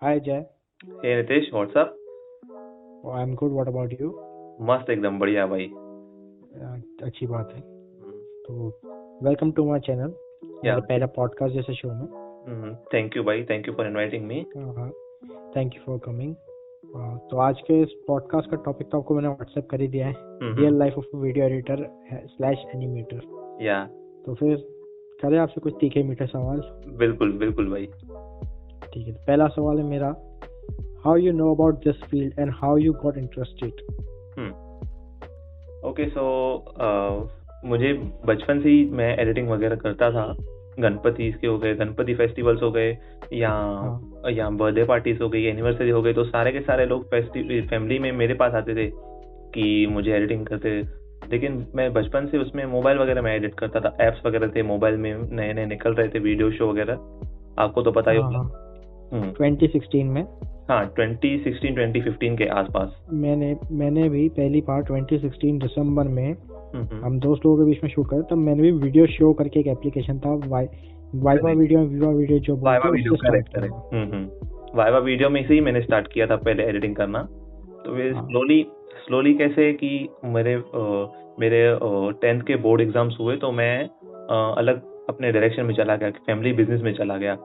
Hi Jay. Hey Nitesh what's up. I'm good. What about you? मस्त एकदम बढ़िया भाई। अच्छी बात है। तो वेलकम टू माय चैनल, या मेरे पहला पॉडकास्ट जैसे शो में। थैंक यू भाई, thank you for inviting me. हाँ, थैंक यू फॉर कमिंग। तो आज के इस पॉडकास्ट का टॉपिक तो आपको मैंने व्हाट्सएप कर ही दिया है, real life of video editor slash animator. या तो फिर करें आपसे कुछ तीखे मीठे सवाल। बिल्कुल बिल्कुल भाई। ठीक है, पहला सवाल है मेरा, how you know about this field and how you got interested. Okay so मुझे बचपन से ही मैं एडिटिंग वगैरह करता था। गणपति इसके हो गए, गणपति फेस्टिवल्स हो गए, या बर्थडे पार्टीज हो गई, एनिवर्सरी हो गई, तो सारे के सारे लोग फैमिली में मेरे पास आते थे कि मुझे एडिटिंग करते थे। लेकिन मैं बचपन से उसमें मोबाइल वगैरह में एडिट करता था। एप्स वगैरह थे मोबाइल में, नए नए निकल रहे थे, वीडियो शो वगैरह, आपको तो पता ही होगा। 2016 में, हाँ 2016 2015 के आसपास मैंने भी पहली बार 2016 दिसंबर में हम दोस्त लोगों के बीच में शूट कर, तब मैंने भी वीडियो शो करके एक एप्लीकेशन था, वाइवा वीडियो जो viva video, correct. Viva video में से ही मैंने स्टार्ट किया था पहले एडिटिंग करना। तो वे स्लोली कैसे कि मेरे 10th के बोर्ड एग्जाम्स हुए, तो मैं अलग अपने डायरेक्शन में चला गया, फैमिली बिजनेस में चला गया।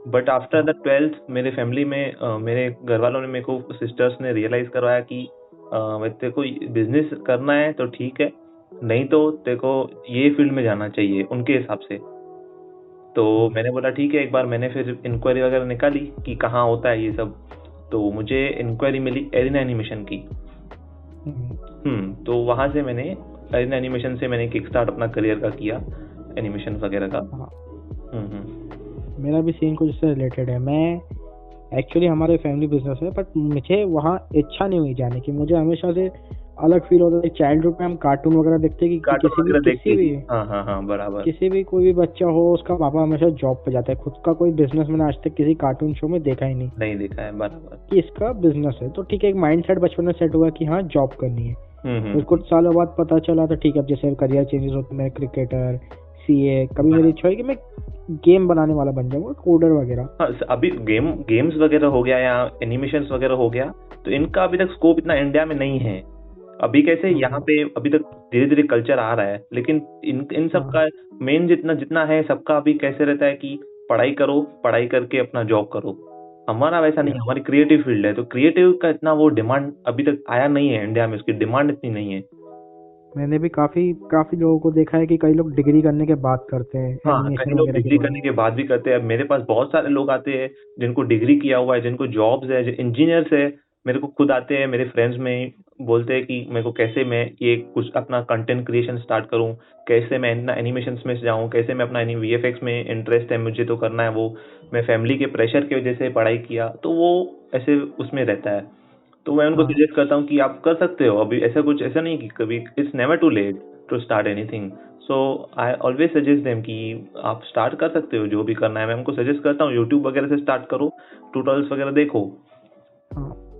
बट आफ्टर द 12th मेरे फैमिली में मेरे घर वालों ने, मेरे को सिस्टर्स ने रियलाइज करवाया कि तेरे को बिजनेस करना है तो ठीक है, नहीं तो तेरे को ये फील्ड में जाना चाहिए उनके हिसाब से। तो मैंने बोला ठीक है। एक बार मैंने फिर इंक्वायरी वगैरह निकाली कि कहाँ होता है ये सब, तो मुझे इंक्वायरी मिली एरिना एनिमेशन की। तो वहां से मैंने एरिना एनिमेशन से मैंने किक स्टार्ट अपना करियर का किया, एनिमेशन वगैरह का। मेरा भी सीन कुछ इससे रिलेटेड है। मैं एक्चुअली हमारे फैमिली बिजनेस है, बट मुझे वहाँ इच्छा नहीं हुई जाने की। मुझे हमेशा से अलग फील होता है। चाइल्डहुड में हम कार्टून वगैरह देखते कि किसी भी कोई भी बच्चा हो, उसका पापा हमेशा जॉब पे जाता है। खुद का कोई बिजनेस मैंने आज तक किसी कार्टून शो में देखा ही नहीं देखा है बराबर कि इसका बिजनेस है। तो ठीक है, एक माइंड सेट बचपन में सेट हुआ कि हाँ जॉब करनी है। फिर कुछ सालों बाद पता चला तो ठीक है, जैसे करियर चेंजेस होते, मैं क्रिकेटर, सीए, कभी मेरी इच्छा है कि मैं गेम बनाने वाला बन जाऊंगा, कोडर वगैरह। अभी गेम्स वगैरह हो गया या एनिमेशंस वगैरह हो गया, तो इनका अभी तक स्कोप इतना इंडिया में नहीं है। अभी कैसे यहाँ पे अभी तक धीरे धीरे कल्चर आ रहा है, लेकिन इन सब का मेन जितना है सबका अभी कैसे रहता है कि पढ़ाई करो, पढ़ाई करके अपना जॉब करो। हमारा वैसा नहीं है, हमारी क्रिएटिव फील्ड है, तो क्रिएटिव का इतना वो डिमांड अभी तक आया नहीं है इंडिया में, उसकी डिमांड इतनी नहीं है। मैंने भी काफी लोगों को देखा है कि कई लोग डिग्री करने के बाद करते हैं। हाँ, कई लोग डिग्री करने के बाद भी करते हैं। मेरे पास बहुत सारे लोग आते हैं जिनको डिग्री किया हुआ है, जिनको जॉब्स है, जो इंजीनियर्स है, मेरे को खुद आते हैं, मेरे फ्रेंड्स में बोलते हैं कि मेरे को कैसे मैं ये कुछ अपना कंटेंट क्रिएशन स्टार्ट करूं, कैसे मैं एनिमेशंस में जाऊं, कैसे मैं अपना वीएफएक्स में इंटरेस्ट है, मुझे तो करना है वो, मैं फैमिली के प्रेशर की वजह से पढ़ाई किया, तो वो ऐसे उसमें रहता है। तो मैं उनको सजेस्ट करता हूँ कि आप कर सकते हो। अभी ऐसा नहीं कि कभी it's never too late to start anything. So I always suggest them कि आप स्टार्ट कर सकते हो जो भी करना है। मैं उनको सजेस्ट करता हूँ यूट्यूब वगैरह से स्टार्ट करो, ट्यूटोरियल्स वगैरह देखो।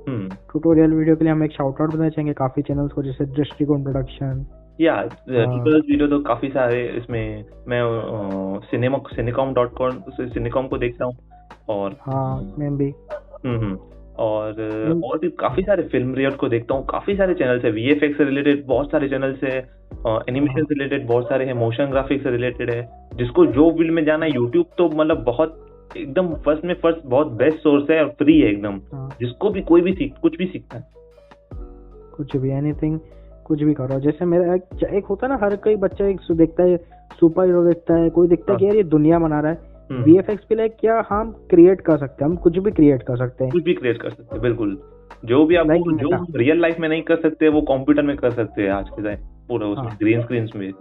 ट्यूटोरियल वीडियो के लिए हम एक शाउट आउट देना चाहेंगे काफी चैनल्स को, जैसे दृष्टिकोण प्रोडक्शन। या ट्यूटोरियल वीडियो तो काफी सारे, इसमें मैं सिनेकॉम को देखता हूँ, और मैं भी और भी काफी सारे फिल्म रियल को देखता हूँ। काफी सारे चैनल्स है, वीएफएक्स से रिलेटेड बहुत सारे चैनल्स है, एनिमेशन से रिलेटेड बहुत सारे हैं, मोशन ग्राफिक्स से रिलेटेड है। जिसको जो फील्ड में जाना है, यूट्यूब तो मतलब बहुत एकदम फर्स्ट बहुत बेस्ट सोर्स है और फ्री है एकदम। जिसको भी कोई भी कुछ भी सीखता है, कुछ भी एनीथिंग, कुछ भी करो। जैसे मेरा एक होता है ना, हर कोई बच्चा एक देखता है, सुपर हीरो देखता है, कोई देखता है कि यार ये दुनिया बना रहा है। वीएफएक्स पे लाइक क्या हम क्रिएट कर सकते हैं, हम कुछ भी क्रिएट कर सकते हैं, बिल्कुल। जो भी आप जो रियल लाइफ में नहीं कर सकते वो कंप्यूटर में कर सकते हैं आज के टाइम, पूरा उसमें ग्रीन स्क्रीन में।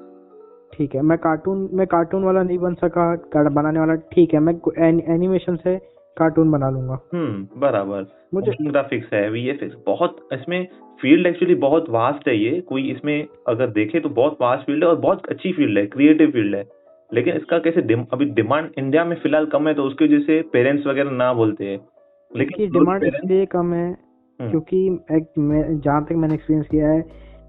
ठीक है, मैं कार्टून वाला नहीं बन सका, बनाने वाला, ठीक है, मैं एनिमेशन से कार्टून बना लूंगा। बराबर। मुझे ग्राफिक्स है, वीएफएक्स, बहुत इसमें फील्ड एक्चुअली बहुत वास्ट है ये। कोई इसमें अगर देखे तो बहुत वास्ट फील्ड है और बहुत अच्छी फील्ड है, क्रिएटिव फील्ड है। लेकिन इसका कैसे अभी डिमांड इंडिया में फिलहाल कम है, तो उसकी वजह से पेरेंट्स वगैरह ना बोलते हैं। लेकिन डिमांड इसलिए कम है क्योंकि जहाँ तक मैंने एक्सपीरियंस किया है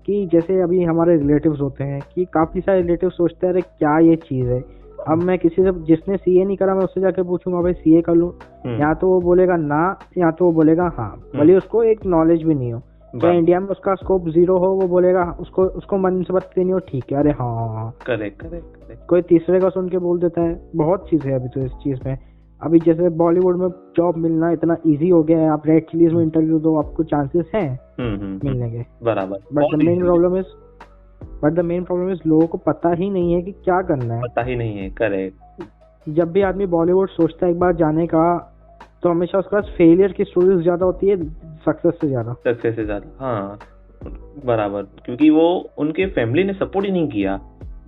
कि जैसे अभी हमारे रिलेटिव्स होते हैं कि काफी सारे रिलेटिव सोचते हैं अरे क्या ये चीज है, अब मैं किसी से, जिसने सीए नहीं करा, मैं उससे जाके पूछूंगा भाई सीए कर लूं, या तो वो बोलेगा ना, या तो वो बोलेगा हाँ, भले उसको एक नॉलेज भी नहीं हो, चाहे इंडिया में उसका स्कोप 0 हो, वो बोलेगा, उसको मन से बात नहीं हो, ठीक है, अरे हाँ करेक्ट करेक्ट। कोई तीसरे का सुन के बोल देता है। बहुत चीज है अभी तो इस चीज में। अभी जैसे बॉलीवुड में जॉब मिलना इतना इजी हो गया है, आप रेड चिलीज में इंटरव्यू दो, आपको चांसेस हैं मिलने के। बराबर। But the main problem is लोगों को पता ही नहीं है कि क्या करना है, पता ही नहीं है। करेक्ट। जब भी आदमी बॉलीवुड सोचता है एक बार जाने का, तो हमेशा उसके पास फेलियर की स्टोरीज ज्यादा होती है सक्सेस से ज्यादा। हाँ बराबर, क्योंकि वो उनके फैमिली ने सपोर्ट ही नहीं किया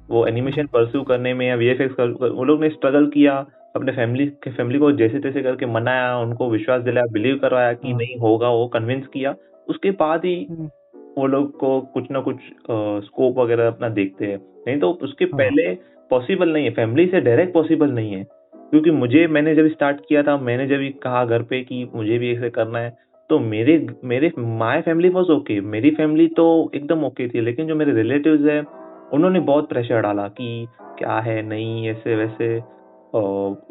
वो एनिमेशन परस्यू करने में या वीएफएक्स वो लोग ने स्ट्रगल किया, अपने फैमिली को जैसे तैसे करके मनाया, उनको विश्वास दिलाया, बिलीव करवाया कि नहीं होगा, वो कन्विंस किया। उसके बाद ही वो लोग को कुछ ना कुछ स्कोप वगैरह अपना देखते हैं, नहीं तो उसके पहले पॉसिबल नहीं है, फैमिली से डायरेक्ट पॉसिबल नहीं है। क्योंकि मैंने जब स्टार्ट किया था, मैंने जब कहा घर पे कि मुझे भी ऐसे करना है, तो मेरे माय फैमिली वाज ओके, मेरी फैमिली तो एकदम ओके थी, लेकिन जो मेरे रिलेटिव्स है उन्होंने बहुत प्रेशर डाला कि क्या है, नहीं ऐसे वैसे,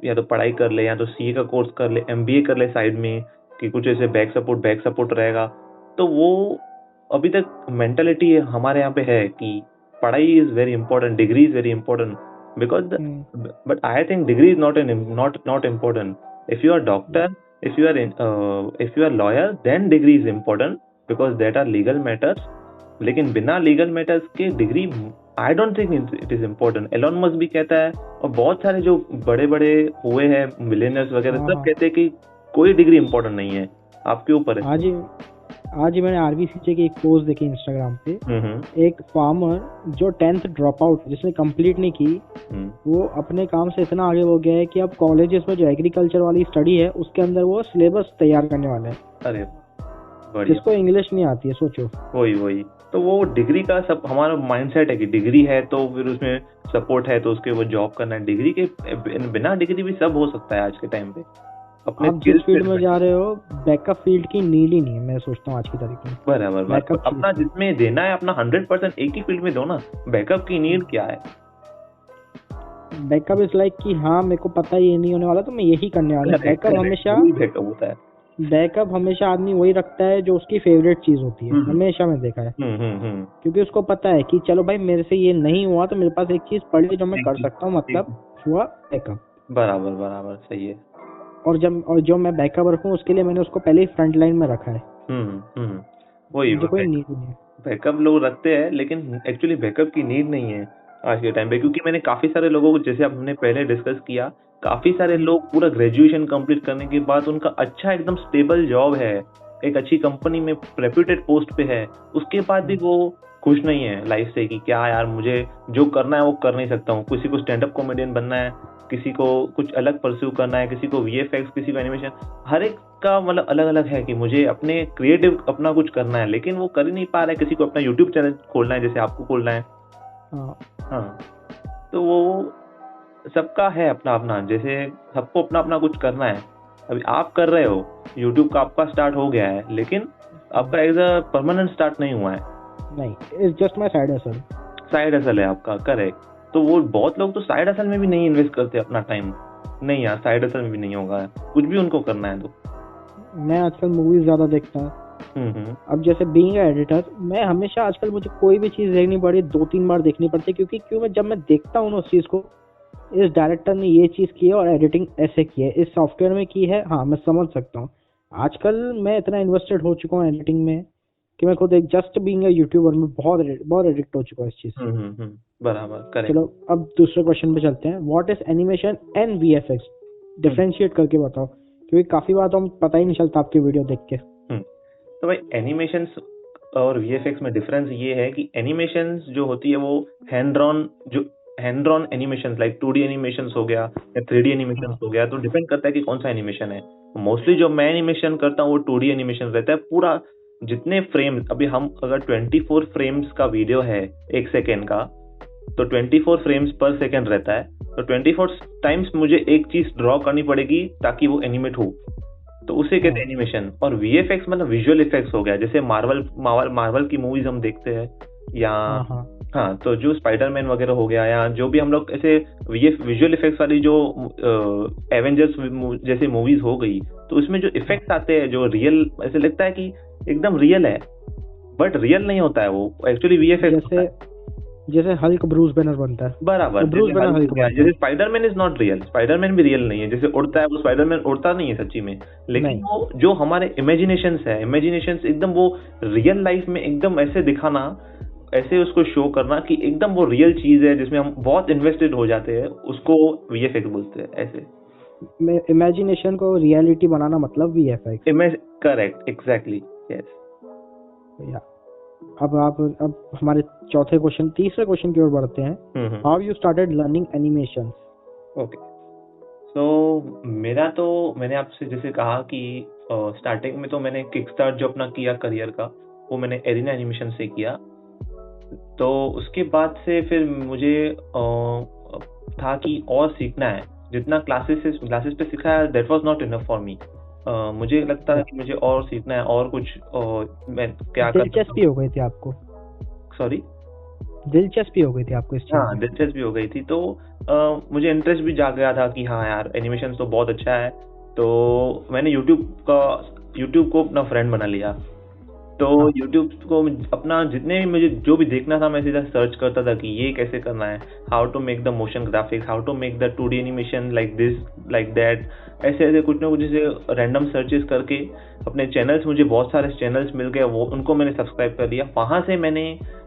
या तो पढ़ाई कर ले, या तो सीए का कोर्स कर ले, एमबीए कर ले साइड में, कि कुछ ऐसे बैक सपोर्ट रहेगा। तो वो अभी तक मेंटालिटी हमारे यहाँ पे है कि पढ़ाई is very important, degree is very important, because but I think degree is not important. If you are doctor, if you are lawyer, then degree is important because that are legal matters. लेकिन बिना legal matters के degree I don't think it is important. Elon Musk भी कहता है, और बहुत सारे जो बड़े बड़े हुए हैं मिलियनर्स वगैरह सब कहते हैं कि कोई डिग्री इंपॉर्टेंट नहीं है, आपके ऊपर है। आज मैंने आरबीसीजे की एक पोस्ट देखी इंस्टाग्राम पे, एक फार्मर जो 10th ड्रॉप आउट, जिसने कंप्लीट नहीं की, वो अपने काम से इतना आगे हो गया है कि अब कॉलेजेस में जो एग्रीकल्चर वाली स्टडी है उसके अंदर वो सिलेबस तैयार करने वाले हैं। अरे जिसको इंग्लिश नहीं आती है, सोचो। वही तो वो डिग्री का सब हमारा माइंडसेट है कि डिग्री है तो फिर उसमें सपोर्ट है तो उसके वो जॉब करना है। डिग्री के बिना डिग्री भी सब हो सकता है आज के टाइम पे। अपने आप जिस फील्ड में जा रहे हो, बैकअप फील्ड की नीड ही नहीं है, मैं सोचता हूँ आज की तारीख में। बराबर, अपना जिसमें देना है अपना 100% एक ही फील्ड में दो ना। बैकअप की नीड क्या है? बैकअप इज लाइक कि हाँ मेरे को पता ये नहीं होने वाला तो मैं यही करने वाला। बैकअप हमेशा बैकअप होता है। बैकअप हमेशा आदमी वही रखता है जो उसकी फेवरेट चीज होती है, हमेशा मैं देखा है। क्योंकि उसको पता है कि चलो भाई मेरे से ये नहीं हुआ तो मेरे पास एक चीज पड़ी जो मैं कर सकता हूँ, मतलब हुआ बैकअप। बराबर सही है। और जो मैं बैकअप रखूं उसके लिए मैंने उसको पहले ही फ्रंट लाइन में रखा है। वही कोई नीड नहीं है। बैकअप लोग रखते हैं लेकिन एक्चुअली बैकअप की नीड नहीं है आज के टाइम पे। क्योंकि मैंने काफी सारे लोगों को, जैसे हमने पहले डिस्कस किया, काफी सारे लोग पूरा ग्रेजुएशन कंप्लीट करने के बाद उनका अच्छा एकदम स्टेबल जॉब है, एक अच्छी कंपनी में रेप्यूटेड पोस्ट पे है, उसके बाद भी वो खुश नहीं है लाइफ से कि क्या यार मुझे जो करना है वो कर नहीं सकता हूँ। किसी को स्टैंड अप कॉमेडियन बनना है, किसी को कुछ अलग परस्यू करना है, किसी को वीएफएक्स, किसी को एनिमेशन, हर एक का मतलब अलग अलग है कि मुझे अपने क्रिएटिव अपना कुछ करना है, लेकिन वो कर ही नहीं पा रहा है। किसी को अपना यूट्यूब चैनल खोलना है जैसे आपको खोलना है। हाँ तो वो सबका है अपना अपना, जैसे सबको अपना अपना कुछ करना है। अभी आप कर रहे हो, यूट्यूब का आपका स्टार्ट हो गया है, लेकिन आपका एज अ परमानेंट स्टार्ट नहीं हुआ है। नहीं, it's just my side hustle है आपका। करेक्ट। तो वो बहुत लोग तो साइड हसल में भी नहीं इन्वेस्ट करते अपना टाइम। नहीं यार, साइड हसल में भी नहीं होगा कुछ भी उनको करना है तो। मैं आजकल मूवीज ज्यादा देखता हूँ। अब जैसे बीइंग एडिटर, मैं हमेशा आजकल मुझे कोई भी चीज देखनी पड़ी 2-3 बार देखनी पड़ती है। क्योंकि जब मैं देखता हूँ ना उस चीज को, इस डायरेक्टर ने ये चीज की है और एडिटिंग ऐसे की है, इस सॉफ्टवेयर में की है, हाँ मैं समझ सकता हूँ। आजकल मैं इतना इन्वेस्टेड हो चुका हूँ एडिटिंग में कि मैं खुद एक जस्ट बीइंग अ यूट्यूबर में बहुत एडिक्ट हो चुका हूँ इस चीज से। बराबर, करेक्ट। चलो अब दूसरे क्वेश्चन पे चलते हैं। What is animation and VFX? Differentiate करके बताओ, क्योंकि काफी बार तो हम पता ही नहीं चलता आपकी वीडियो देख के। तो भाई एनिमेशन और वीएफएक्स में डिफरेंस ये है कि एनिमेशन जो होती है वो hand drawn animation, like 2D animation हो गया या 3D एनिमेशन हो गया, तो डिपेंड करता है कि कौन सा एनिमेशन है। मोस्टली जो मैं एनिमेशन करता हूँ वो 2D एनिमेशन रहता है। पूरा जितने फ्रेम्स, अभी हम अगर 24 फ्रेम्स का वीडियो है 1 सेकेंड का, तो 24 फ्रेम्स पर सेकेंड रहता है। तो 24 टाइम्स मुझे एक चीज ड्रॉ करनी पड़ेगी ताकि वो एनिमेट हो, तो उसे कहते हैं एनिमेशन। और वीएफएक्स मतलब विजुअल इफेक्ट्स हो गया, जैसे मार्वल की मूवीज हम देखते हैं, या हाँ, तो जो स्पाइडरमैन वगैरह हो गया या जो भी हम लोग ऐसे विजुअल इफेक्ट्स वाली जो एवेंजर्स जैसे मूवीज हो गई, तो उसमें जो इफेक्ट आते हैं जो रियल, ऐसे लगता है कि एकदम रियल है, बट रियल नहीं होता है वो, एक्चुअली वीएफएक्स। जैसे हल्क ब्रूस बैनर बनता है, बराबर, ब्रूस बैनर हल्क बनता है। जैसे Spiderman is not real, Spiderman भी रियल नहीं है, जैसे उड़ता है वो स्पाइडरमैन उड़ता नहीं है सच्ची में, लेकिन वो जो हमारे इमेजिनेशंस है, इमेजिनेशंस एकदम वो रियल लाइफ में एकदम ऐसे दिखाना, ऐसे उसको शो करना कि एकदम वो रियल चीज है जिसमें हम बहुत इन्वेस्टेड हो जाते हैं, उसको वीएफएक्स बोलते हैं। ऐसे इमेजिनेशन को रियलिटी बनाना मतलब वीएफएक्स। Correct, exactly, yes. अब हमारे तीसरे क्वेश्चन की ओर बढ़ते हैं। How you started learning animation? Okay, तो मैंने आपसे जैसे कहा कि स्टार्टिंग में तो मैंने किकस्टार्ट जो अपना किया करियर का, वो मैंने एरिना एनिमेशन से किया। तो उसके बाद से फिर मुझे था कि और सीखना है, जितना क्लासेस पे सीखा है that was not enough for me. मुझे लगता है कि मुझे और सीखना है और कुछ, मैं क्या कर, दिलचस्पी हो गई थी आपको? सॉरी, दिलचस्पी हो गई थी आपको इस चीज में? हाँ, दिलचस्पी हो गई थी, तो मुझे इंटरेस्ट भी जाग गया था कि हाँ यार एनिमेशन तो बहुत अच्छा है। तो मैंने यूट्यूब को अपना फ्रेंड बना लिया। तो यूट्यूब को अपना जितने भी मुझे जो भी देखना था मैं सीधा सर्च करता था कि ये कैसे करना है, how to make the motion graphics, how to make the 2D animation like this like that, ऐसे कुछ ना कुछ जैसे रैंडम सर्चेस करके अपने चैनल्स, मुझे बहुत सारे चैनल्स मिल गए, वो उनको मैंने सब्सक्राइब कर लिया। वहाँ से मैंने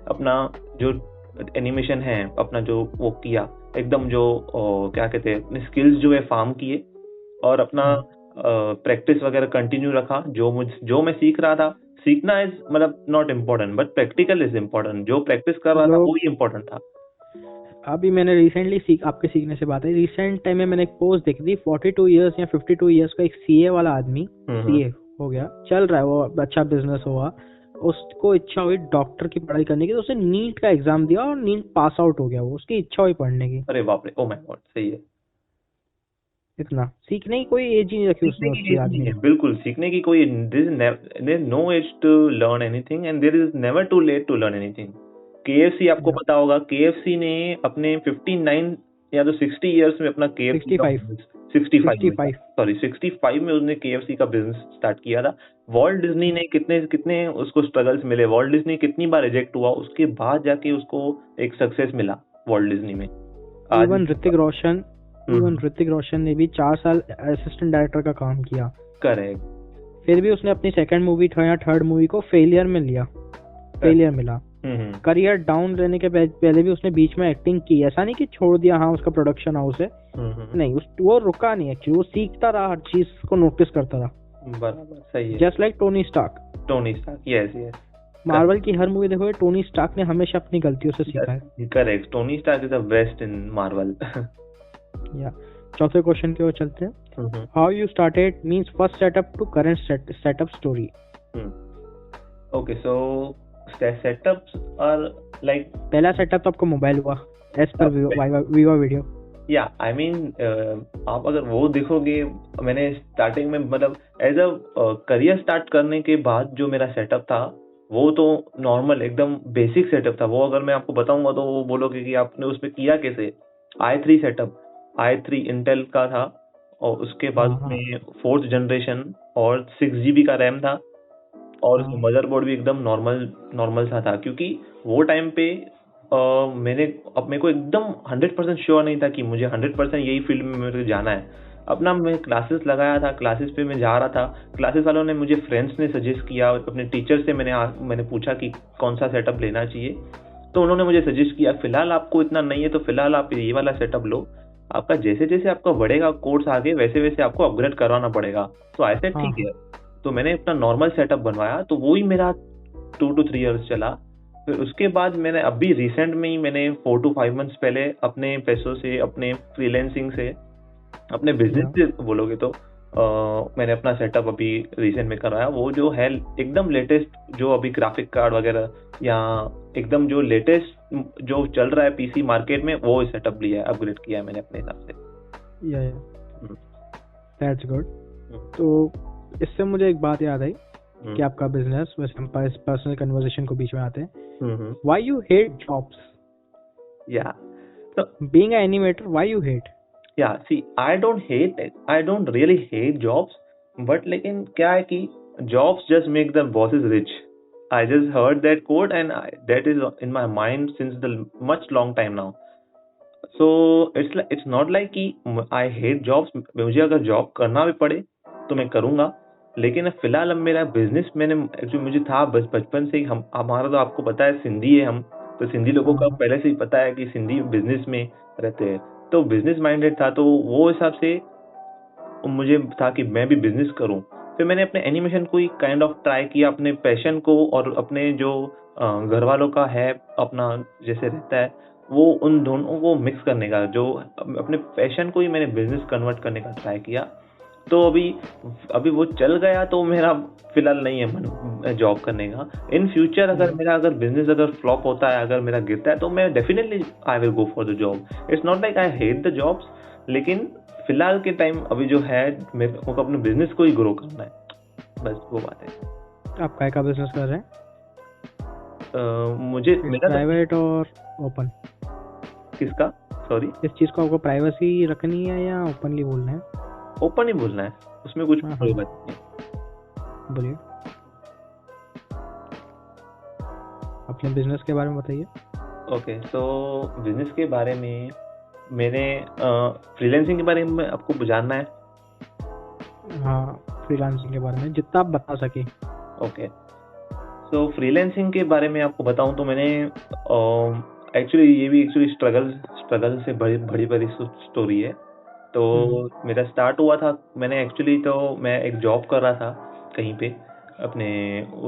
अपना जो एनिमेशन है अपना जो वो किया, एकदम जो क्या कहते हैं अपने स्किल्स जो है फार्म किए, और अपना प्रैक्टिस वगैरह कंटिन्यू रखा। जो मैं सीख रहा था, सीखना इज मतलब not important, but practical is important. जो प्रैक्टिस कर रहा था वो ही इम्पोर्टेंट था। अभी मैंने रिसेंटली आपके सीखने से बात है, रिसेंट टाइम में मैंने एक पोस्ट देखी थी, 42 इयर्स या 52 इयर्स का एक सीए वाला आदमी, सीए हो गया, चल रहा है वो, अच्छा बिजनेस हुआ, उसको इच्छा हुई डॉक्टर की पढ़ाई करने की, तो उसने नीट का एग्जाम दिया और नीट पास आउट हो गया, वो उसकी इच्छा हुई पढ़ने की। अरे बाप रे, ओ माय गॉड, सही है। इतना सीखने की कोई एज ही नहीं रखी उसने उसकी आदमी ने। बिल्कुल, सीखने की कोई, there is no age to learn anything and there is never too late to learn anything. KFC आपको पता होगा, केएफसी ने अपने 59 या तो 60 इयर्स में अपना केएफसी 65 में उसने केएफसी का बिजनेस स्टार्ट किया था। वॉल्ट डिज्नी ने कितने उसको स्ट्रगल्स मिले, वॉल्ट डिज्नी कितनी बार रिजेक्ट हुआ, उसके बाद जाके उसको एक सक्सेस मिला वॉल्ट डिज्नी में। इवन ऋतिक रोशन ने भी 4 साल असिस्टेंट डायरेक्टर का काम किया। करेक्ट। फिर भी उसने अपनी सेकंड मूवी या थर्ड मूवी को फेलियर मिला। करियर डाउन रहने के पहले भी उसने बीच में एक्टिंग की, ऐसा नहीं कि छोड़ दिया हाँ उसका प्रोडक्शन हाउस है, नहीं, वो रुका नहीं एक्चुअली, वो सीखता रहा, हर चीज को नोटिस करता रहा। बराबर, सही है। Just like Tony Stark, yes. Marvel की हर मूवी देखोगे, टोनी स्टार्क ने हमेशा अपनी गलतियों से सीखा है। Correct, Tony Stark is the best in Marvel. या चौथे क्वेश्चन की ओर चलते हैं। How you started means first setup to current setup story. Okay, so setups are like, पहला सेटअप तो आपको मोबाइल हुआ एज पर विवा वीडियो। या आई मीन आप अगर वो देखोगे, मैंने स्टार्टिंग में मतलब एज अ करियर स्टार्ट करने के बाद जो मेरा सेटअप था वो तो नॉर्मल एकदम बेसिक सेटअप था। वो अगर मैं आपको बताऊंगा तो वो बोलोगे कि आपने उसमें किया कैसे। i3 सेटअप, i3 इंटेल का था, और उसके बाद में 4th जनरेशन और 6GB का रैम था, और उसमें मदरबोर्ड भी एकदम नॉर्मल सा था, क्योंकि वो टाइम पे मेरे को एकदम 100% श्योर नहीं था कि मुझे 100% यही फील्ड में मेरे को जाना है। अपना मैं क्लासेस लगाया था, क्लासेस पे मैं जा रहा था, क्लासेस वालों ने मुझे, फ्रेंड्स ने सजेस्ट किया, अपने टीचर से मैंने पूछा कि कौन सा सेटअप लेना चाहिए, तो उन्होंने मुझे सजेस्ट किया फिलहाल आपको इतना नहीं है तो फिलहाल आप ये वाला सेटअप लो, आपका जैसे जैसे आपका बढ़ेगा कोर्स आगे वैसे वैसे आपको अपग्रेड करवाना पड़ेगा। तो ऐसे ठीक है, तो मैंने अपना नॉर्मल सेटअप बनवाया, तो वो ही मेरा 2 to 3 इयर्स चला। फिर उसके बाद मैंने अभी रिसेंट में ही मैंने 4 to 5 मंथ्स पहले अपने पैसों से, अपने फ्रीलैंसिंग से, अपने बिजनेस से बोलोगे तो मैंने अपना सेटअप अभी रिसेंट में कराया। वो जो है एकदम लेटेस्ट, जो अभी ग्राफिक कार्ड वगैरह या एकदम जो लेटेस्ट जो चल रहा है पीसी मार्केट में, वो सेटअप लिया है, अपग्रेड किया है मैंने अपने हिसाब से। That's good. तो इससे मुझे एक बात याद आई कि आपका बिजनेस, वैसे हम पर्सनल कन्वर्सेशन को बीच में आते हैं, why you hate jobs? Yeah. So Being an animator, why you hate? yeah, see, I don't really hate jobs, but लेकिन क्या है कि jobs just make the bosses rich. I just heard that quote and that is in my mind since the much long time now. So it's not like कि I hate jobs. मुझे अगर job करना भी पड़े तो मैं करूँगा, लेकिन फिलहाल अब मेरा बिजनेस मैंने एक्चुअली मुझे था बचपन से ही, हम हमारा तो आपको पता है सिंधी है हम, तो सिंधी लोगों का पहले से ही पता है कि सिंधी बिजनेस में रहते हैं, तो बिजनेस माइंडेड था, तो वो हिसाब से मुझे था कि मैं भी बिजनेस करूं। फिर मैंने अपने एनिमेशन को ही काइंड ऑफ ट्राई किया, अपने पैशन को और अपने जो घर वालों का है अपना जैसे रहता है वो उन दोनों को मिक्स करने का, जो अपने पैशन को ही मैंने बिजनेस कन्वर्ट करने का ट्राई किया। तो अभी वो चल गया, तो मेरा फिलहाल नहीं है मन जॉब करने का। इन फ्यूचर अगर बिजनेस अगर फ्लॉप होता है, अगर मेरा गिरता है, तो मैं definitely I will go for the job. It's not like I hate the jobs, लेकिन फिलहाल के टाइम अभी जो है मेरे को अपने बिजनेस को ही ग्रो करना है, बस वो बात है। आप क्या बिजनेस कर रहे हैं? मुझे मेरा प्राइवेट और ओपन किसका? सॉरी, इस चीज को आपको प्राइवेसी रखनी है या ओपनली बोलना है? ओपन ही बोलना है, उसमें कुछ कोई बात नहीं। बोलिए, अपने बिजनेस के बारे में बताइए। ओके, तो बिजनेस के बारे में मैंने फ्रीलांसिंग के बारे में आपको जानना है? हाँ, फ्रीलांसिंग के बारे में जितना आप बता सके। ओके, तो फ्रीलांसिंग के बारे में आपको बताऊं तो मैंने एक्चुअली ये भी स्ट्रगल से बड़ी स्टोरी है। तो मेरा स्टार्ट हुआ था, मैंने एक्चुअली तो मैं एक जॉब कर रहा था कहीं पे अपने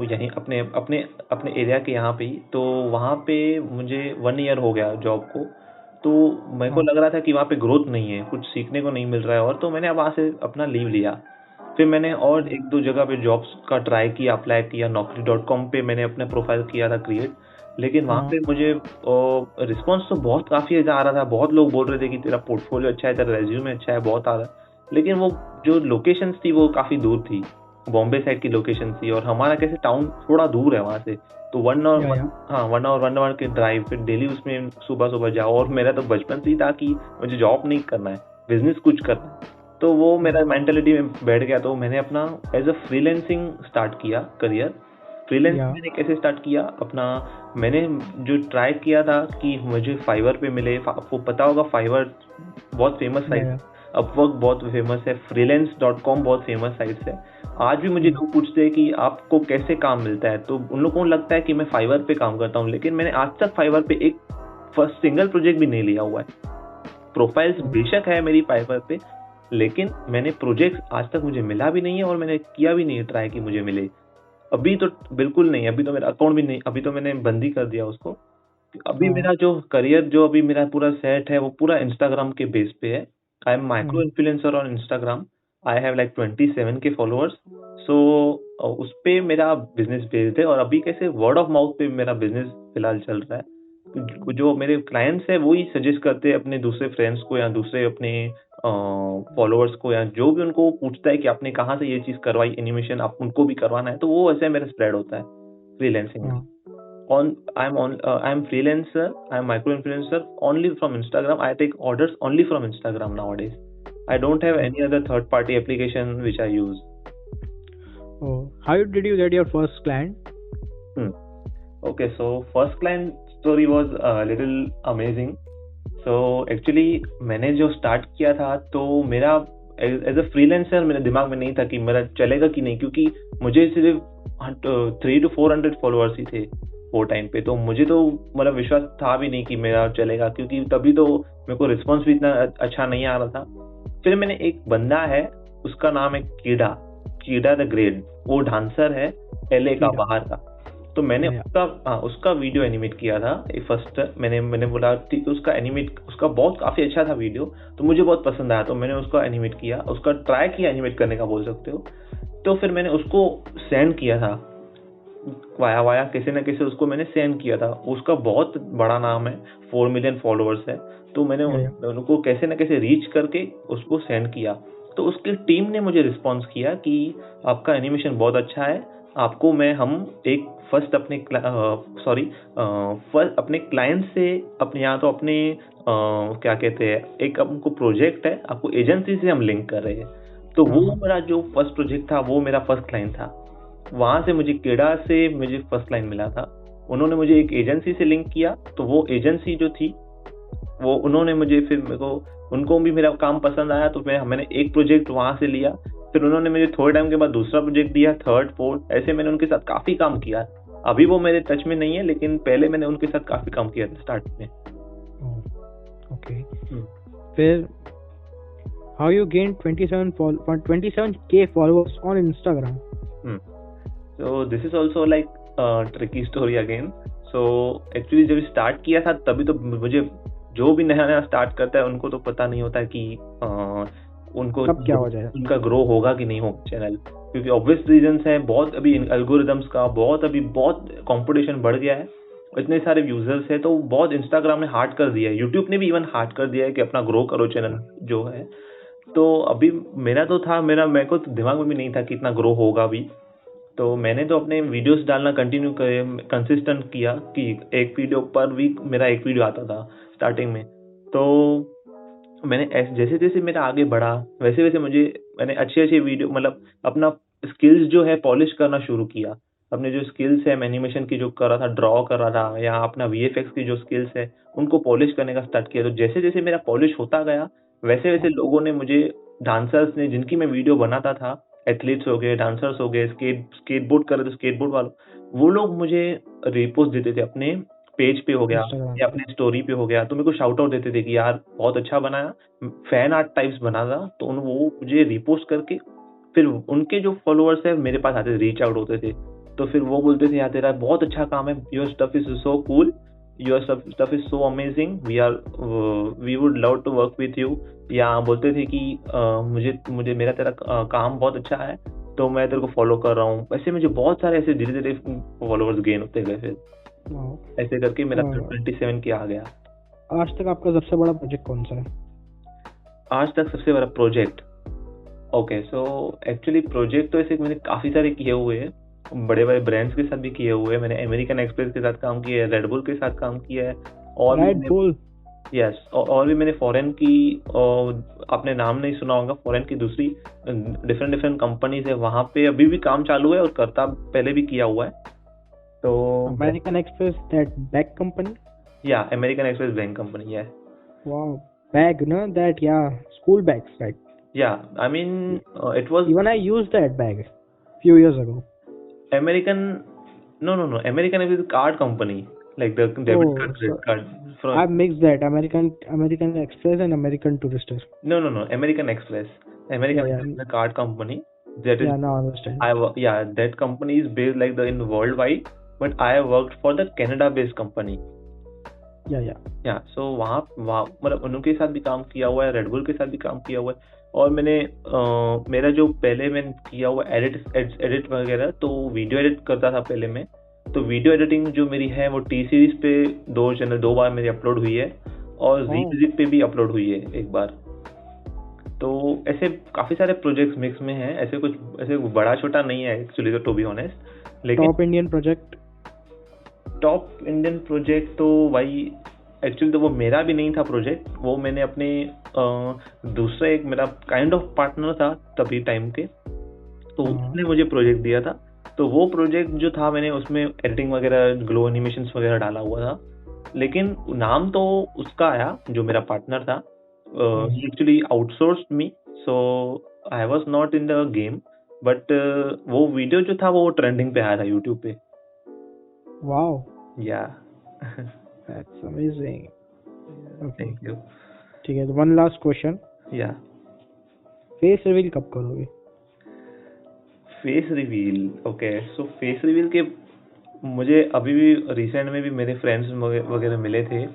यहीं अपने एरिया के यहाँ पे ही। तो वहाँ पे मुझे 1 ईयर हो गया जॉब को, तो मेरे को लग रहा था कि वहाँ पे ग्रोथ नहीं है, कुछ सीखने को नहीं मिल रहा है, और तो मैंने वहाँ से अपना लीव लिया। फिर मैंने और 1-2 जगह पे जॉब्स का ट्राई किया, अप्लाई किया, naukri.com पे मैंने अपना प्रोफाइल किया था क्रिएट, लेकिन वहाँ पे मुझे रिस्पॉन्स तो बहुत काफ़ी आ रहा था, बहुत लोग बोल रहे थे कि तेरा पोर्टफोलियो अच्छा है, तेरा रेज्यूमे अच्छा है, बहुत आ रहा है, लेकिन वो जो लोकेशंस थी वो काफ़ी दूर थी, बॉम्बे साइड की लोकेशन थी, और हमारा कैसे टाउन थोड़ा दूर है वहाँ से, तो 1 आवर के ड्राइव, फिर डेली उसमें सुबह जाओ, और मेरा तो बचपन से ही था कि मुझे जॉब नहीं करना है, बिजनेस कुछ करना है, तो वो मेरा मेंटालिटी में बैठ गया। तो मैंने अपना एज अ फ्रीलांसिंग स्टार्ट किया करियर। फ्रीलांसिंग मैंने कैसे स्टार्ट किया अपना, मैंने जो ट्राई किया था कि मुझे फाइवर पे मिले, आपको पता होगा फाइवर बहुत फेमस साइट है, अपवर्क बहुत फेमस है, freelance.com बहुत फेमस साइट्स है। आज भी मुझे लोग पूछते हैं कि आपको कैसे काम मिलता है, तो उन लोगों को लगता है कि मैं फाइवर पे काम करता हूँ, लेकिन मैंने आज तक फाइवर पे एक फर्स्ट सिंगल प्रोजेक्ट भी नहीं लिया हुआ है। प्रोफाइल्स बेशक है मेरी फाइवर पे, लेकिन मैंने प्रोजेक्ट आज तक मुझे मिला भी नहीं है, और मैंने किया भी नहीं ट्राई कि मुझे मिले, अभी तो बिल्कुल नहीं। अभी तो मेरा अकाउंट भी नहीं, अभी तो मैंने बंद ही कर दिया उसको। अभी मेरा जो करियर जो अभी मेरा पूरा सेट है वो पूरा इंस्टाग्राम के बेस पे है। I am micro influencer on Instagram, I have like 27 के फॉलोअर्स। सो उस पे मेरा बिजनेस बेस्ड है, और अभी कैसे वर्ड ऑफ माउथ पे मेरा बिजनेस फिलहाल चल रहा है। जो मेरे क्लाइंट्स है वो ही सजेस्ट करते हैं अपने दूसरे फ्रेंड्स को या दूसरे अपने फॉलोअर्स को, या जो भी उनको पूछता है कि आपने कहाँ से ये चीज करवाई एनिमेशन, आप उनको भी करवाना है, तो वो ऐसे मेरा स्प्रेड होता है फ्रीलांसिंग में। I am freelancer, I am micro influencer only from Instagram. I take orders only from Instagram nowadays. I don't have any other third party application which I use. Oh, how did you get your first client? Okay, so first client story was a little amazing. So actually मैंने जो start किया था, तो मेरा as a freelancer मेरे दिमाग में नहीं था कि मेरा चलेगा कि नहीं, क्योंकि मुझे सिर्फ 300 to 400 फॉलोअर्स ही थे वो टाइम पे, तो मुझे तो मतलब विश्वास था भी नहीं कि मेरा चलेगा, क्योंकि तभी तो मेरे को रिस्पॉन्स भी इतना अच्छा नहीं आ रहा था। फिर मैंने एक बंदा है, उसका नाम है कीड़ा द ग्रेट, वो डांसर है LA का, बाहर का, तो मैंने उसका वीडियो एनिमेट किया था फर्स्ट। मैंने बोला उसका बहुत काफी अच्छा था वीडियो, तो मुझे बहुत पसंद आया, तो मैंने उसका एनिमेट किया, उसका ट्राई किया एनिमेट करने का बोल सकते हो। तो फिर मैंने उसको सेंड किया था वाया कैसे ना कैसे उसको मैंने सेंड किया था। उसका बहुत बड़ा नाम है, 4 मिलियन फॉलोअर्स है, तो मैंने उनको कैसे ना कैसे रीच करके उसको सेंड किया। तो उसकी टीम ने मुझे रिस्पॉन्स किया कि आपका एनिमेशन बहुत अच्छा है, आपको हम एक फर्स्ट अपने फर्स्ट अपने क्लाइंट से अपने यहाँ तो अपने क्या कहते हैं, एक हमको प्रोजेक्ट है, आपको एजेंसी से हम लिंक कर रहे हैं। तो वो मेरा जो फर्स्ट प्रोजेक्ट था वो मेरा फर्स्ट क्लाइंट था। वहां से मुझे केडा से मुझे फर्स्ट क्लाइंट मिला था। उन्होंने मुझे एक एजेंसी से लिंक किया, तो वो एजेंसी जो थी वो उन्होंने मुझे फिर मेरे को उनको भी मेरा काम पसंद आया, तो मैंने एक प्रोजेक्ट वहां से लिया। फिर उन्होंने मुझे थोड़े टाइम के बाद दूसरा प्रोजेक्ट दिया, थर्ड फोर्थ, ऐसे मैंने उनके साथ काफी काम किया। अभी वो मेरे टच में नहीं है, लेकिन पहले मैंने उनके साथ काफी काम किया था स्टार्ट में। ओके। फिर how you gained 27k followers on Instagram? So this is also like tricky story again. So actually जब स्टार्ट किया था तभी तो मुझे, जो भी नया नया स्टार्ट करता है उनको तो पता नहीं होता कि उनको कब क्या हो जाए, उनका ग्रो होगा कि नहीं होगा चैनल, क्योंकि ऑब्वियस रीजंस है। बहुत अभी एल्गोरिदम्स का बहुत कंपटीशन बढ़ गया है, इतने सारे यूजर्स है, तो बहुत इंस्टाग्राम ने हार्ड कर दिया है, यूट्यूब ने भी इवन हार्ड कर दिया है कि अपना ग्रो करो चैनल जो है। तो अभी मेरा तो था, मेरे को तो दिमाग में भी नहीं था कि इतना ग्रो होगा भी। तो मैंने तो अपने वीडियोस डालना कंसिस्टेंट किया कि एक वीडियो पर वीक मेरा एक वीडियो आता था स्टार्टिंग में। तो मैंने जैसे जैसे मेरा आगे बढ़ा वैसे वैसे मैंने अच्छे वीडियो, मतलब अपना स्किल्स जो है पॉलिश करना शुरू किया। अपने जो स्किल्स है एनिमेशन की जो कर रहा था, ड्रॉ कर रहा था, या अपना VFX की जो स्किल्स है उनको पॉलिश करने का स्टार्ट किया। तो जैसे जैसे मेरा पॉलिश होता गया वैसे वैसे लोगों ने मुझे, डांसर्स ने जिनकी मैं वीडियो बनाता था, एथलीट्स हो गए, डांसर्स हो गए, स्केटबोर्ड कर रहे थे स्केटबोर्ड वालों, वो लोग मुझे रिपोस्ट देते थे अपने पेज पे हो गया या अपने स्टोरी पे हो गया, तो मेरे को शाउट आउट देते थे कि यार बहुत अच्छा बनाया, फैन आर्ट टाइप्स बना था। तो वो मुझे रिपोस्ट करके फिर उनके जो फॉलोअर्स है मेरे पास आते थे, रीच आउट होते थे। तो फिर वो बोलते थे यार तेरा बहुत अच्छा काम है, your stuff is so cool, your stuff is so amazing, we would love to work with you. या बोलते थे कि मुझे मेरा तेरा काम बहुत अच्छा है, तो मैं तेरे को फॉलो कर रहा हूँ। वैसे मुझे बहुत सारे ऐसे धीरे धीरे फॉलोअर्स गेन होते गए। फिर ऐसे करके मेरा 27 के आ गया। आज तक आपका सबसे बड़ा प्रोजेक्ट कौन सा है? आज तक सबसे बड़ा project, okay, so actually project तो ऐसे मैंने काफी सारे किए हुए हैं, बड़े बड़े ब्रांड्स के साथ भी किए हुए हैं। मैंने अमेरिकन एक्सप्रेस के साथ काम किया है, रेड बुल के साथ काम किया है, और रेड बुल, यस, और भी मैंने फॉरेन की, आपने नाम नहीं सुना होगा, फॉरेन की दूसरी डिफरेंट कंपनीज है, वहां पे अभी भी काम चालू है और करता पहले भी किया हुआ है। तो American express, that bag company, या अमेरिकन एक्सप्रेस बैंक कंपनी, या wow, bag, no, that, yeah, school bags, right? Yeah, I mean, it was, even I used that bag few years ago. American, no, American is a card company, like the debit card, credit card. I mixed that, American Express and American Tourister. No, American Express. American Express is a card company. That is, yeah, now I understand. That company is based like in worldwide, but I worked for the Canada-based company. Yeah, so वहाँ मतलब उनके साथ भी काम किया हुआ है, red bull के साथ भी काम किया हुआ है। और मैंने मेरा जो पहले मैंने किया हुआ एडिट वगैरह, तो वीडियो एडिट करता था पहले मैं। तो वीडियो एडिटिंग जो मेरी है वो T सीरीज पे 2 बार मेरी अपलोड हुई है, और जी म्यूजिक पे भी अपलोड हुई है एक बार। तो ऐसे काफी सारे प्रोजेक्ट्स मिक्स में हैं, ऐसे बड़ा छोटा नहीं है एक्चुअली, तो टू बी ऑनेस्ट। लेकिन टॉप इंडियन प्रोजेक्ट तो भाई एक्चुअली तो वो मेरा भी नहीं था प्रोजेक्ट, वो मैंने अपने दूसरा एक मेरा काइंड ऑफ पार्टनर था तभी टाइम के, तो उसने मुझे प्रोजेक्ट दिया था। तो वो प्रोजेक्ट जो था मैंने उसमें एडिटिंग वगैरह, ग्लो एनिमेशंस वगैरह डाला हुआ था, लेकिन नाम तो उसका आया जो मेरा पार्टनर था। Actually outsourced me, so I was not in the game, but वो वीडियो जो था वो ट्रेंडिंग पे आया था यूट्यूब पे। Wow. Yeah. That's amazing. Okay. Thank you. ठीक है, तो one last question. Yeah. Face reveal कब करोगे? फेस रिवील, ओके, सो फेस रिवील के मुझे अभी भी रिसेंट में भी मेरे फ्रेंड्स वगैरह मिले थे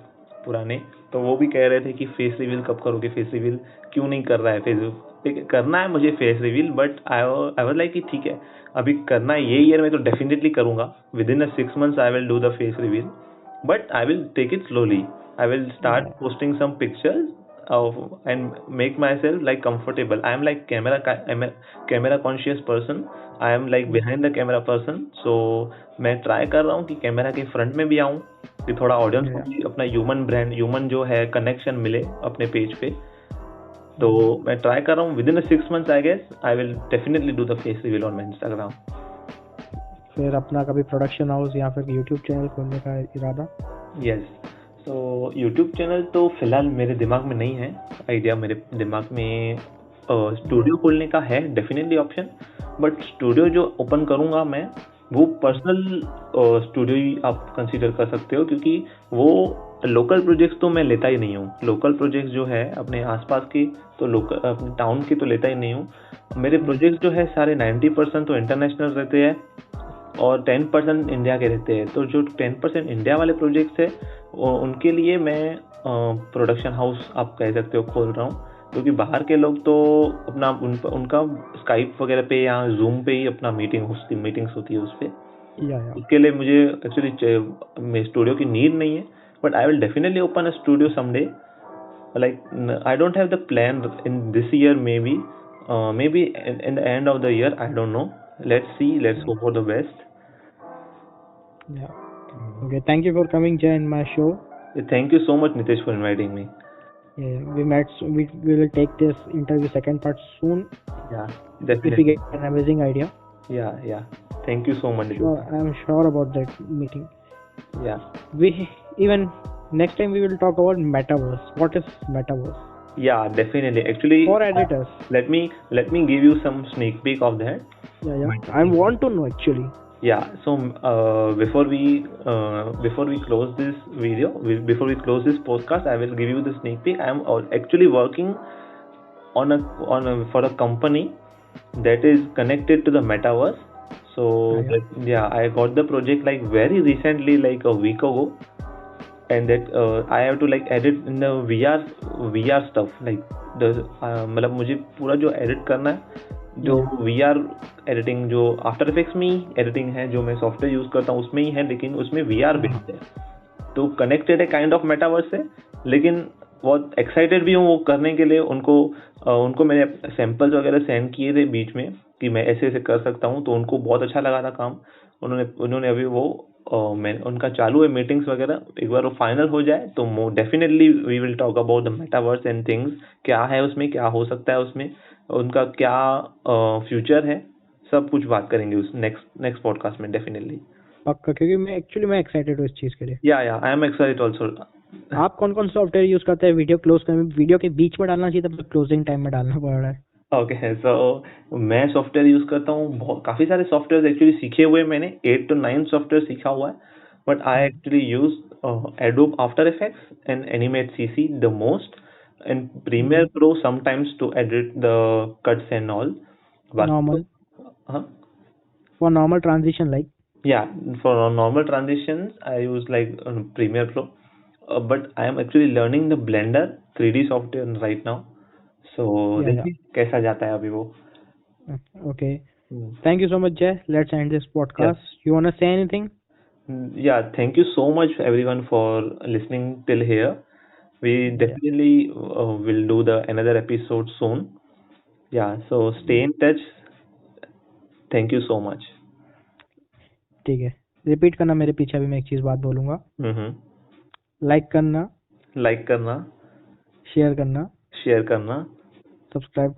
पुराने, तो वो भी कह रहे थे कि फेस रिवील कब करोगे, फेस रिवील क्यों नहीं कर रहा है फेसबुक। करना है मुझे face reveal, but I was like कि ठीक है अभी करना है, ये ईयर में तो डेफिनेटली करूंगा, within 6 months I will do the face reveal, but I will take it slowly. I will start posting some pictures and make myself like comfortable. I am like I'm a camera conscious person. I am like behind the camera person. So मैं try कर रहा हूँ कि camera के front में भी आऊँ, कि थोड़ा ऑडियंस को भी अपना ह्यूमन जो है कनेक्शन मिले अपने पेज पे. तो मैं ट्राई कर रहा हूँ. Within 6 months I guess I will definitely do the face reveal on my Instagram. फिर अपना कभी प्रोडक्शन हाउस या फिर यूट्यूब चैनल खोलने का इरादा? यस. तो यूट्यूब चैनल तो फिलहाल मेरे दिमाग में नहीं है आइडिया. मेरे दिमाग में स्टूडियो खोलने का है डेफिनेटली ऑप्शन. बट स्टूडियो जो ओपन करूँगा मैं, वो पर्सनल स्टूडियो ही आप कंसीडर कर सकते हो, क्योंकि वो लोकल प्रोजेक्ट्स तो मैं लेता ही नहीं हूँ. लोकल प्रोजेक्ट्स जो है अपने आसपास के, तो लोकल अपने टाउन के तो लेता ही नहीं हूँ. मेरे प्रोजेक्ट्स जो है सारे 90% तो इंटरनेशनल रहते हैं और 10% इंडिया के रहते हैं. तो जो 10% इंडिया वाले प्रोजेक्ट्स है उनके लिए मैं प्रोडक्शन हाउस आप कह सकते हो खोल रहा हूँ, क्योंकि बाहर के लोग तो अपना उनका स्काइप वगैरह पे या जूम पे ही अपना मीटिंग्स होती है उस पर. उसके लिए मुझे एक्चुअली स्टूडियो की नीड नहीं है. But I will definitely open a studio someday. Like I don't have the plan in this year, maybe in the end of the year, I don't know. Let's see, let's hope for the best. Yeah. Okay, thank you for coming, Jay, in my show. Thank you so much, Nitesh, for inviting me. Yeah, we will take this interview second part soon. Yeah, definitely. If we get an amazing idea. Yeah. Thank you so much. I'm sure about that meeting. Yeah. Even next time we will talk about metaverse. What is metaverse? Yeah, definitely. Actually, for editors, let me give you some sneak peek of that. Yeah. I want to know actually. Yeah. So before we close this video, before we close this podcast, I will give you the sneak peek. I am actually working for a company that is connected to the metaverse. So I got the project like very recently, like a week ago. And that I have to like edit in the VR stuff, like मतलब मुझे पूरा जो edit करना है, जो VR editing जो after effects में ही editing है, जो मैं सॉफ्टवेयर यूज करता हूँ उसमें ही है, लेकिन उसमें VR बेस्ड है. तो कनेक्टेड है काइंड ऑफ मेटावर्स से. लेकिन बहुत एक्साइटेड भी हूँ वो करने के लिए. उनको मैंने सैंपल्स वगैरह सेंड किए थे बीच में कि मैं ऐसे कर सकता हूँ. तो उनको बहुत अच्छा लगा था काम. उन्होंने अभी वो उनका चालू है मीटिंग्स वगैरह. एक बार वो फाइनल हो जाए तो definitely we will talk about the metaverse and things. क्या है उसमें, क्या हो सकता है उसमें, उनका क्या फ्यूचर है, सब कुछ बात करेंगे उस नेक्स्ट पॉडकास्ट में डेफिनेटली. पक्का, क्योंकि मैं एक्साइटेड हूँ इस चीज के लिए. या आई एम एक्साइटेड आल्सो. आप कौन सॉफ्टवेयर यूज करते हैं वीडियो क्लोज करने में? वीडियो के बीच में डालना चाहिए तब क्लोजिंग टाइम में डालना पड़ रहा है. ओके, सो मैं सॉफ्टवेयर यूज करता हूँ. काफी सारे सॉफ्टवेयर एक्चुअली सीखे हुए मैंने. 8 to 9 सॉफ्टवेयर सीखा हुआ है. But I actually use Adobe After Effects and Animate CC the most, and Premiere Pro sometimes to edit the cuts and all. Normal. For normal transition, like. Yeah, for normal transitions I use like Premiere Pro. But I am actually learning the Blender 3D software right now. So देखिए कैसा जाता है अभी वो. Okay. Thank you so much, Jay. Let's end this podcast. Yes. You wanna say anything? Yeah, thank you so much everyone for listening till here. We definitely will do another episode soon. Yeah, so stay in touch. Thank you so much. ठीक है, repeat करना मेरे पीछे. अभी मैं एक चीज बात बोलूंगा. लाइक करना, शेयर करना, सब्सक्राइब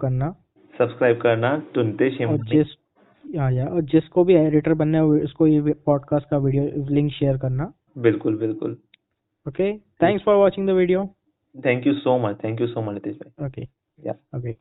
करना तो नितेश हेमनी. और जिसको भी एडिटर बनना है उसको ये पॉडकास्ट का वीडियो लिंक शेयर करना. बिल्कुल. Okay, thanks for watching the video. Thank you so much Nitesh भाई. ओके.